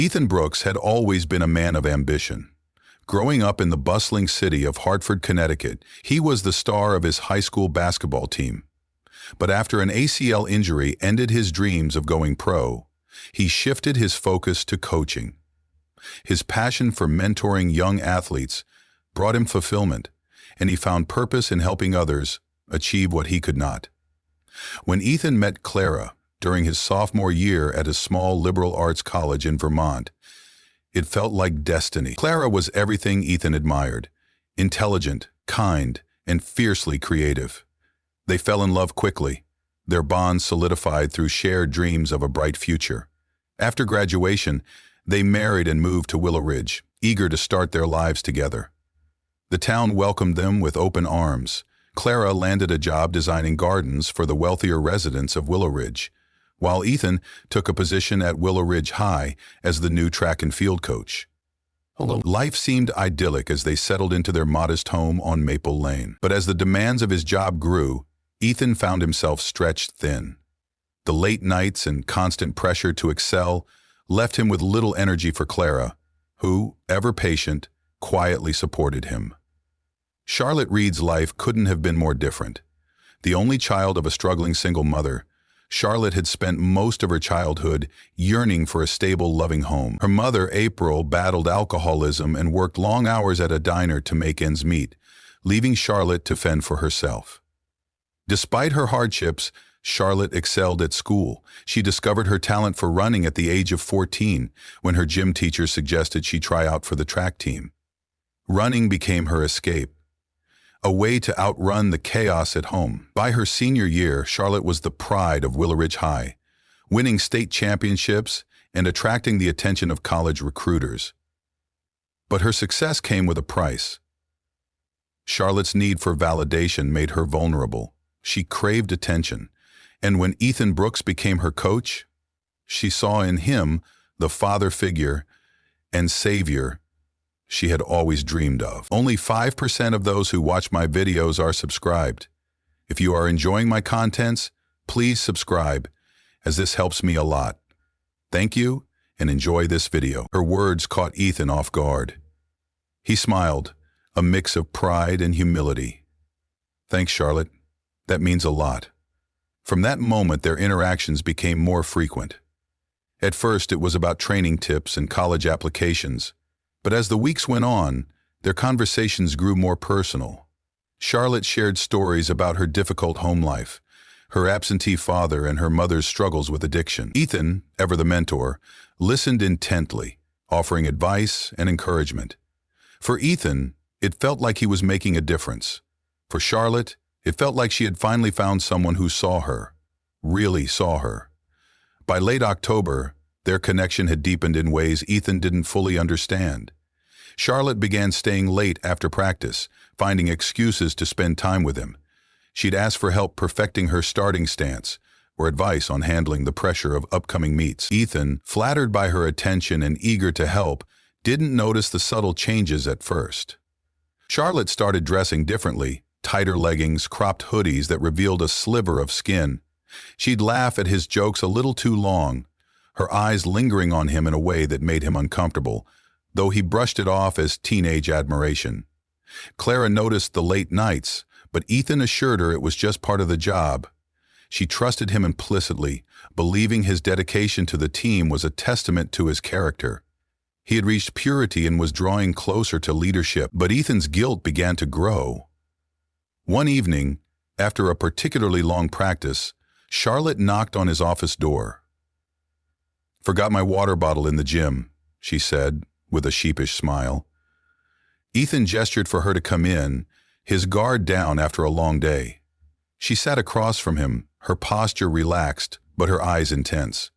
Ethan Brooks had always been a man of ambition. Growing up in the bustling city of Hartford, Connecticut, he was the star of his high school basketball team. But after an ACL injury ended his dreams of going pro, he shifted his focus to coaching. His passion for mentoring young athletes brought him fulfillment, and he found purpose in helping others achieve what he could not. When Ethan met Clara during his sophomore year at a small liberal arts college in Vermont, it felt like destiny. Clara was everything Ethan admired: intelligent, kind, and fiercely creative. They fell in love quickly, their bond solidified through shared dreams of a bright future. After graduation, they married and moved to Willow Ridge, eager to start their lives together. The town welcomed them with open arms. Clara landed a job designing gardens for the wealthier residents of Willow Ridge, while Ethan took a position at Willow Ridge High as the new track and field coach. Life seemed idyllic as they settled into their modest home on Maple Lane. But as the demands of his job grew, Ethan found himself stretched thin. The late nights and constant pressure to excel left him with little energy for Clara, who, ever patient, quietly supported him. Charlotte Reed's life couldn't have been more different. The only child of a struggling single mother, Charlotte had spent most of her childhood yearning for a stable, loving home. Her mother, April, battled alcoholism and worked long hours at a diner to make ends meet, leaving Charlotte to fend for herself. Despite her hardships, Charlotte excelled at school. She discovered her talent for running at the age of 14 when her gym teacher suggested she try out for the track team. Running became her escape, a way to outrun the chaos at home. By her senior year, Charlotte was the pride of Willow Ridge High, winning state championships and attracting the attention of college recruiters. But her success came with a price. Charlotte's need for validation made her vulnerable. She craved attention, and when Ethan Brooks became her coach, she saw in him the father figure and savior she had always dreamed of. Only 5% of those who watch my videos are subscribed. If you are enjoying my contents, please subscribe, as this helps me a lot. Thank you, and enjoy this video. Her words caught Ethan off guard. He smiled, a mix of pride and humility. Thanks, Charlotte. That means a lot. From that moment, their interactions became more frequent. At first, it was about training tips and college applications, but as the weeks went on, their conversations grew more personal. Charlotte shared stories about her difficult home life, her absentee father, and her mother's struggles with addiction. Ethan, ever the mentor, listened intently, offering advice and encouragement. For Ethan, it felt like he was making a difference. For Charlotte, it felt like she had finally found someone who saw her, really saw her. By late October, their connection had deepened in ways Ethan didn't fully understand. Charlotte began staying late after practice, finding excuses to spend time with him. She'd ask for help perfecting her starting stance or advice on handling the pressure of upcoming meets. Ethan, flattered by her attention and eager to help, didn't notice the subtle changes at first. Charlotte started dressing differently, tighter leggings, cropped hoodies that revealed a sliver of skin. She'd laugh at his jokes a little too long, her eyes lingering on him in a way that made him uncomfortable, though he brushed it off as teenage admiration. Clara noticed the late nights, but Ethan assured her it was just part of the job. She trusted him implicitly, believing his dedication to the team was a testament to his character. He had reached purity and was drawing closer to leadership, but Ethan's guilt began to grow. One evening, after a particularly long practice, Charlotte knocked on his office door. "Forgot my water bottle in the gym," she said, with a sheepish smile. Ethan gestured for her to come in, his guard down after a long day. She sat across from him, her posture relaxed, but her eyes intense.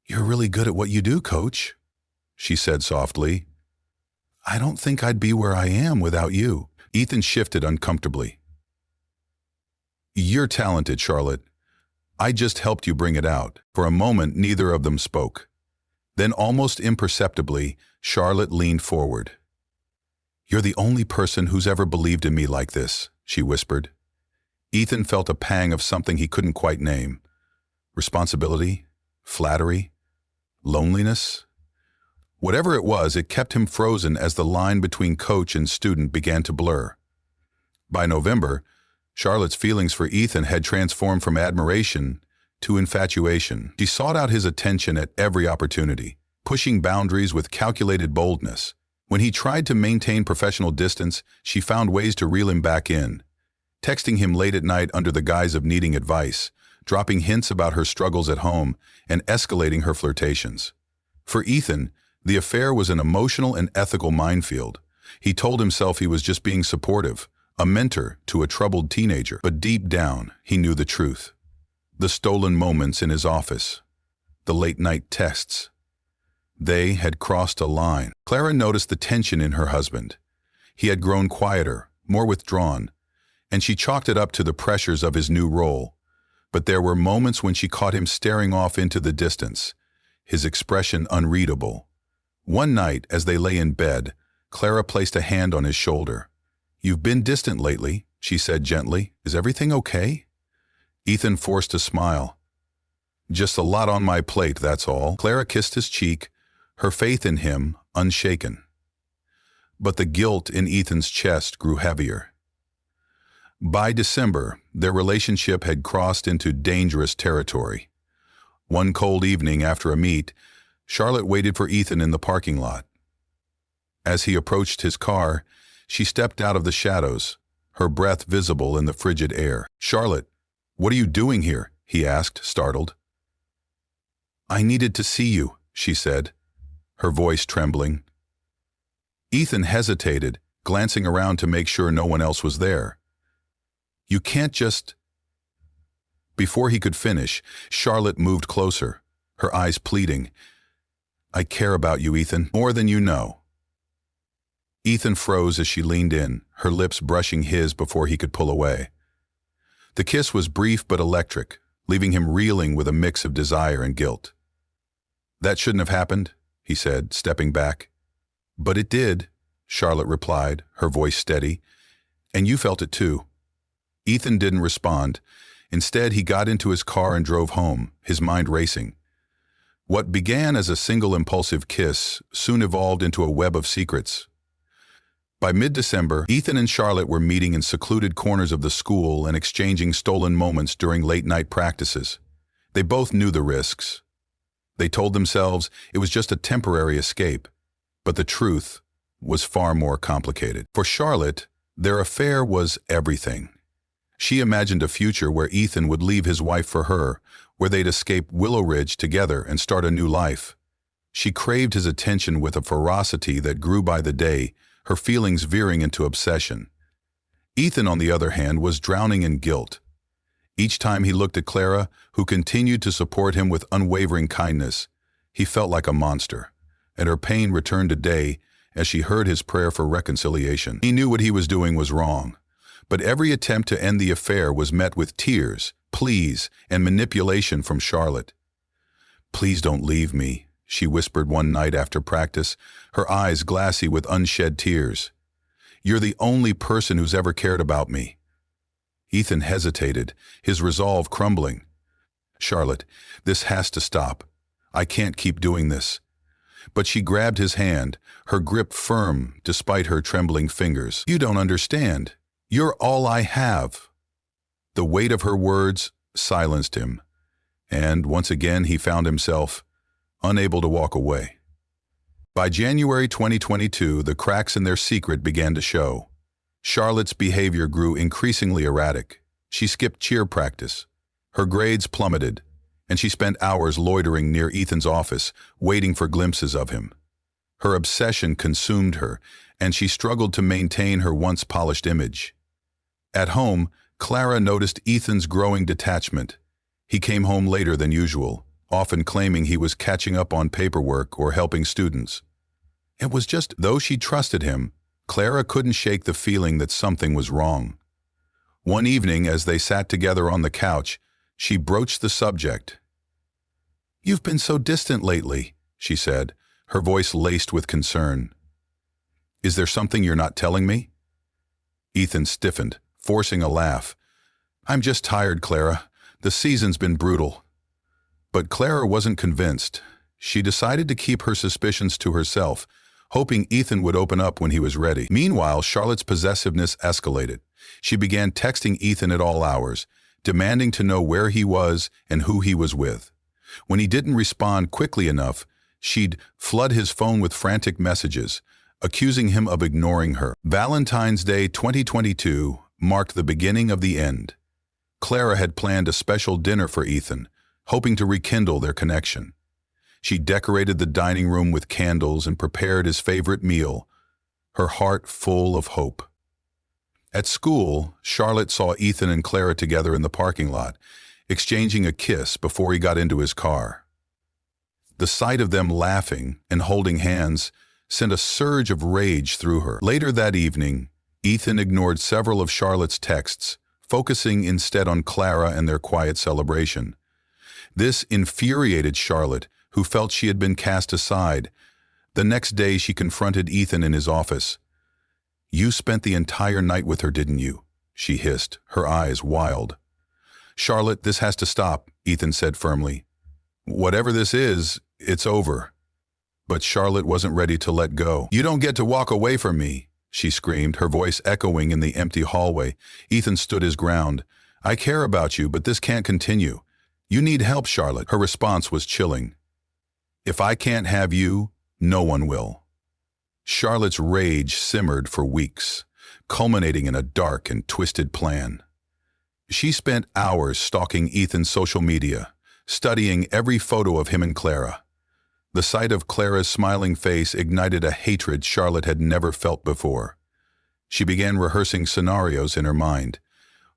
"You're really good at what you do, Coach," she said softly. "I don't think I'd be where I am without you." Ethan shifted uncomfortably. "You're talented, Charlotte. I just helped you bring it out." For a moment, neither of them spoke. Then, almost imperceptibly, Charlotte leaned forward. "You're the only person who's ever believed in me like this," she whispered. Ethan felt a pang of something he couldn't quite name. Responsibility? Flattery? Loneliness? Whatever it was, it kept him frozen as the line between coach and student began to blur. By November, Charlotte's feelings for Ethan had transformed from admiration to infatuation. She sought out his attention at every opportunity, pushing boundaries with calculated boldness. When he tried to maintain professional distance, she found ways to reel him back in, texting him late at night under the guise of needing advice, dropping hints about her struggles at home, and escalating her flirtations. For Ethan, the affair was an emotional and ethical minefield. He told himself he was just being supportive, a mentor to a troubled teenager. But deep down, he knew the truth. The stolen moments in his office, the late-night texts. They had crossed a line. Clara noticed the tension in her husband. He had grown quieter, more withdrawn, and she chalked it up to the pressures of his new role. But there were moments when she caught him staring off into the distance, his expression unreadable. One night, as they lay in bed, Clara placed a hand on his shoulder. "You've been distant lately," she said gently. "Is everything okay?" Ethan forced a smile. "Just a lot on my plate, that's all." Clara kissed his cheek, her faith in him unshaken. But the guilt in Ethan's chest grew heavier. By December, their relationship had crossed into dangerous territory. One cold evening after a meet, Charlotte waited for Ethan in the parking lot. As he approached his car, she stepped out of the shadows, her breath visible in the frigid air. "Charlotte, what are you doing here?" he asked, startled. "I needed to see you," she said, her voice trembling. Ethan hesitated, glancing around to make sure no one else was there. "You can't just—" Before he could finish, Charlotte moved closer, her eyes pleading. "I care about you, Ethan, more than you know." Ethan froze as she leaned in, her lips brushing his before he could pull away. The kiss was brief but electric, leaving him reeling with a mix of desire and guilt. "That shouldn't have happened," he said, stepping back. "But it did," Charlotte replied, her voice steady. "And you felt it too." Ethan didn't respond. Instead, he got into his car and drove home, his mind racing. What began as a single impulsive kiss soon evolved into a web of secrets. By mid-December, Ethan and Charlotte were meeting in secluded corners of the school and exchanging stolen moments during late-night practices. They both knew the risks. They told themselves it was just a temporary escape, but the truth was far more complicated. For Charlotte, their affair was everything. She imagined a future where Ethan would leave his wife for her, where they'd escape Willow Ridge together and start a new life. She craved his attention with a ferocity that grew by the day, her feelings veering into obsession. Ethan, on the other hand, was drowning in guilt. Each time he looked at Clara, who continued to support him with unwavering kindness, he felt like a monster, and her pain returned to day as she heard his prayer for reconciliation. He knew what he was doing was wrong, but every attempt to end the affair was met with tears, pleas, and manipulation from Charlotte. "Please don't leave me," she whispered one night after practice, her eyes glassy with unshed tears. "You're the only person who's ever cared about me." Ethan hesitated, his resolve crumbling. "Charlotte, this has to stop. I can't keep doing this." But she grabbed his hand, her grip firm despite her trembling fingers. "You don't understand. You're all I have." The weight of her words silenced him, and once again he found himself unable to walk away. By January 2022, the cracks in their secret began to show. Charlotte's behavior grew increasingly erratic. She skipped cheer practice. Her grades plummeted, and she spent hours loitering near Ethan's office, waiting for glimpses of him. Her obsession consumed her, and she struggled to maintain her once polished image. At home, Clara noticed Ethan's growing detachment. He came home later than usual, often claiming he was catching up on paperwork or helping students. It was just, though she trusted him, Clara couldn't shake the feeling that something was wrong. One evening, as they sat together on the couch, she broached the subject. "You've been so distant lately," she said, her voice laced with concern. "Is there something you're not telling me?" Ethan stiffened, forcing a laugh. "I'm just tired, Clara. The season's been brutal." But Clara wasn't convinced. She decided to keep her suspicions to herself, hoping Ethan would open up when he was ready. Meanwhile, Charlotte's possessiveness escalated. She began texting Ethan at all hours, demanding to know where he was and who he was with. When he didn't respond quickly enough, she'd flood his phone with frantic messages, accusing him of ignoring her. Valentine's Day 2022 marked the beginning of the end. Clara had planned a special dinner for Ethan, hoping to rekindle their connection. She decorated the dining room with candles and prepared his favorite meal, her heart full of hope. At school, Charlotte saw Ethan and Clara together in the parking lot, exchanging a kiss before he got into his car. The sight of them laughing and holding hands sent a surge of rage through her. Later that evening, Ethan ignored several of Charlotte's texts, focusing instead on Clara and their quiet celebration. This infuriated Charlotte, who felt she had been cast aside. The next day she confronted Ethan in his office. "You spent the entire night with her, didn't you?" she hissed, her eyes wild. "Charlotte, this has to stop," Ethan said firmly. "Whatever this is, it's over." But Charlotte wasn't ready to let go. "You don't get to walk away from me," she screamed, her voice echoing in the empty hallway. Ethan stood his ground. "I care about you, but this can't continue. You need help, Charlotte." Her response was chilling. "If I can't have you, no one will." Charlotte's rage simmered for weeks, culminating in a dark and twisted plan. She spent hours stalking Ethan's social media, studying every photo of him and Clara. The sight of Clara's smiling face ignited a hatred Charlotte had never felt before. She began rehearsing scenarios in her mind,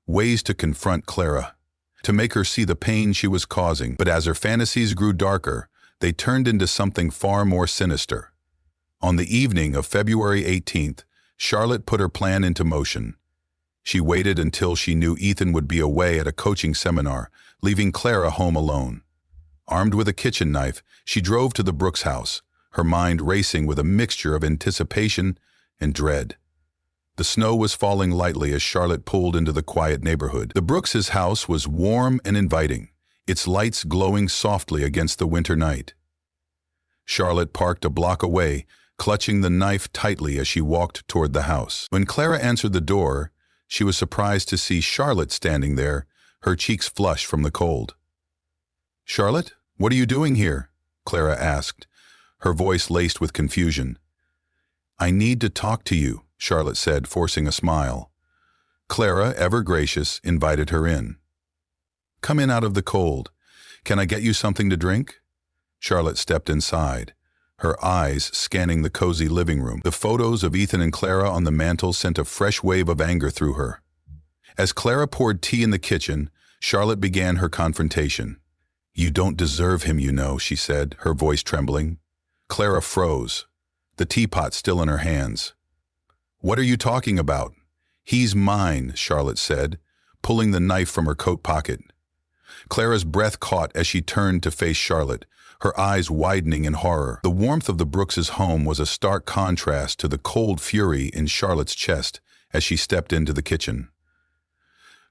ways to confront Clara, to make her see the pain she was causing. But as her fantasies grew darker, they turned into something far more sinister. On the evening of February 18th, Charlotte put her plan into motion. She waited until she knew Ethan would be away at a coaching seminar, leaving Clara home alone. Armed with a kitchen knife, she drove to the Brooks house, her mind racing with a mixture of anticipation and dread. The snow was falling lightly as Charlotte pulled into the quiet neighborhood. The Brooks' house was warm and inviting, its lights glowing softly against the winter night. Charlotte parked a block away, clutching the knife tightly as she walked toward the house. When Clara answered the door, she was surprised to see Charlotte standing there, her cheeks flushed from the cold. "Charlotte, what are you doing here?" Clara asked, her voice laced with confusion. "I need to talk to you," Charlotte said, forcing a smile. Clara, ever gracious, invited her in. "Come in out of the cold. Can I get you something to drink?" Charlotte stepped inside, her eyes scanning the cozy living room. The photos of Ethan and Clara on the mantel sent a fresh wave of anger through her. As Clara poured tea in the kitchen, Charlotte began her confrontation. "You don't deserve him, you know," she said, her voice trembling. Clara froze, the teapot still in her hands. "What are you talking about?" "He's mine," Charlotte said, pulling the knife from her coat pocket. Clara's breath caught as she turned to face Charlotte, her eyes widening in horror. The warmth of the Brooks' home was a stark contrast to the cold fury in Charlotte's chest as she stepped into the kitchen.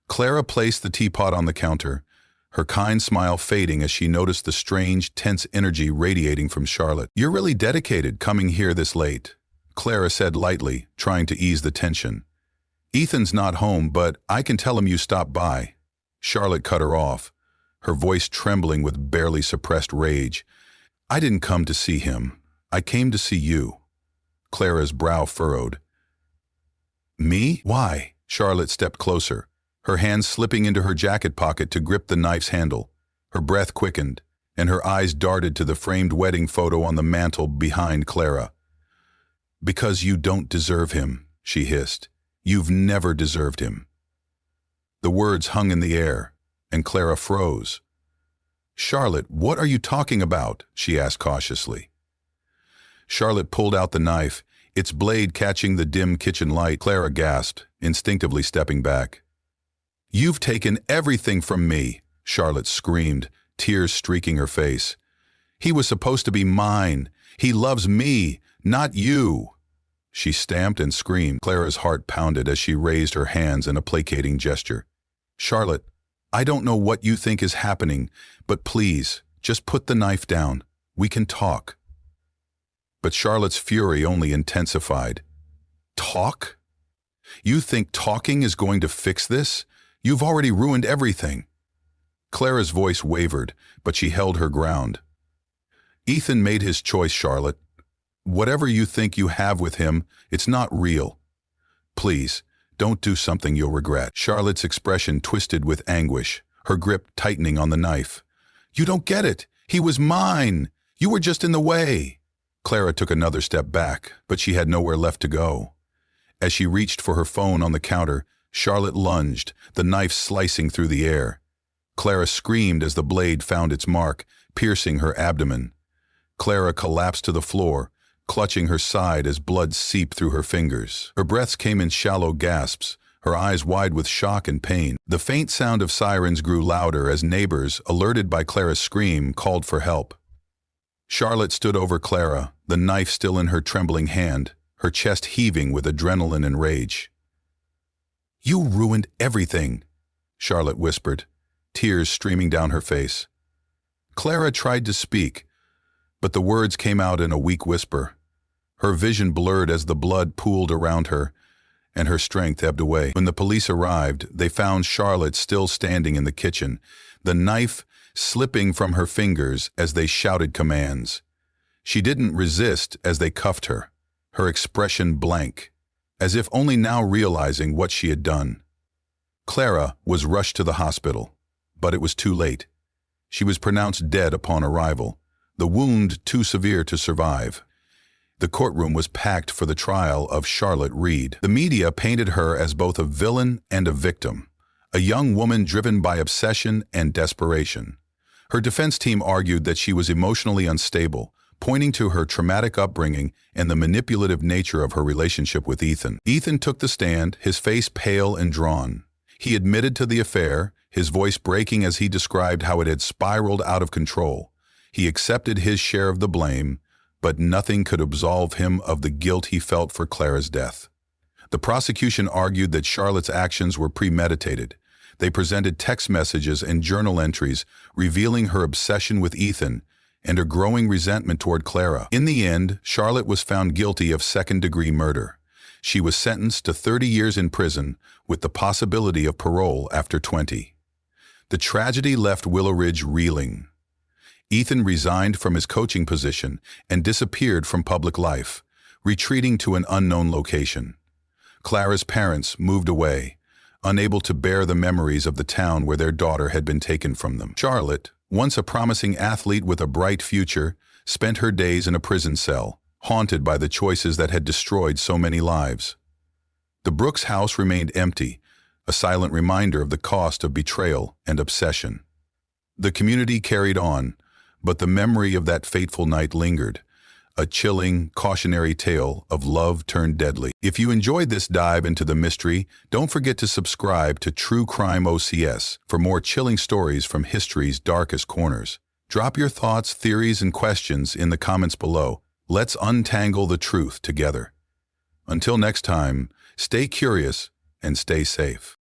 Clara placed the teapot on the counter, her kind smile fading as she noticed the strange, tense energy radiating from Charlotte. "You're really dedicated coming here this late," Clara said lightly, trying to ease the tension. "Ethan's not home, but I can tell him you stopped by." Charlotte cut her off, her voice trembling with barely suppressed rage. "I didn't come to see him. I came to see you." Clara's brow furrowed. "Me? Why?" Charlotte stepped closer, her hands slipping into her jacket pocket to grip the knife's handle. Her breath quickened, and her eyes darted to the framed wedding photo on the mantel behind Clara. "Because you don't deserve him," she hissed. "You've never deserved him." The words hung in the air, and Clara froze. "Charlotte, what are you talking about?" she asked cautiously. Charlotte pulled out the knife, its blade catching the dim kitchen light. Clara gasped, instinctively stepping back. "You've taken everything from me," Charlotte screamed, tears streaking her face. "He was supposed to be mine. He loves me, not you." She stamped and screamed. Clara's heart pounded as she raised her hands in a placating gesture. "Charlotte, I don't know what you think is happening, but please, just put the knife down. We can talk." But Charlotte's fury only intensified. "Talk? You think talking is going to fix this? You've already ruined everything." Clara's voice wavered, but she held her ground. "Ethan made his choice, Charlotte. Whatever you think you have with him, it's not real. Please, don't do something you'll regret." Charlotte's expression twisted with anguish, her grip tightening on the knife. "You don't get it. He was mine. You were just in the way." Clara took another step back, but she had nowhere left to go. As she reached for her phone on the counter, Charlotte lunged, the knife slicing through the air. Clara screamed as the blade found its mark, piercing her abdomen. Clara collapsed to the floor, clutching her side as blood seeped through her fingers. Her breaths came in shallow gasps, her eyes wide with shock and pain. The faint sound of sirens grew louder as neighbors, alerted by Clara's scream, called for help. Charlotte stood over Clara, the knife still in her trembling hand, her chest heaving with adrenaline and rage. "You ruined everything," Charlotte whispered, tears streaming down her face. Clara tried to speak, but the words came out in a weak whisper. Her vision blurred as the blood pooled around her, and her strength ebbed away. When the police arrived, they found Charlotte still standing in the kitchen, the knife slipping from her fingers as they shouted commands. She didn't resist as they cuffed her, her expression blank, as if only now realizing what she had done. Clara was rushed to the hospital, but it was too late. She was pronounced dead upon arrival, the wound too severe to survive. The courtroom was packed for the trial of Charlotte Reed. The media painted her as both a villain and a victim, a young woman driven by obsession and desperation. Her defense team argued that she was emotionally unstable, pointing to her traumatic upbringing and the manipulative nature of her relationship with Ethan. Ethan took the stand, his face pale and drawn. He admitted to the affair, his voice breaking as he described how it had spiraled out of control. He accepted his share of the blame, but nothing could absolve him of the guilt he felt for Clara's death. The prosecution argued that Charlotte's actions were premeditated. They presented text messages and journal entries revealing her obsession with Ethan and her growing resentment toward Clara. In the end, Charlotte was found guilty of second-degree murder. She was sentenced to 30 years in prison with the possibility of parole after 20. The tragedy left Willow Ridge reeling. Ethan resigned from his coaching position and disappeared from public life, retreating to an unknown location. Clara's parents moved away, unable to bear the memories of the town where their daughter had been taken from them. Charlotte, once a promising athlete with a bright future, spent her days in a prison cell, haunted by the choices that had destroyed so many lives. The Brooks house remained empty, a silent reminder of the cost of betrayal and obsession. The community carried on, but the memory of that fateful night lingered, a chilling, cautionary tale of love turned deadly. If you enjoyed this dive into the mystery, don't forget to subscribe to True Crime OCS for more chilling stories from history's darkest corners. Drop your thoughts, theories, and questions in the comments below. Let's untangle the truth together. Until next time, stay curious and stay safe.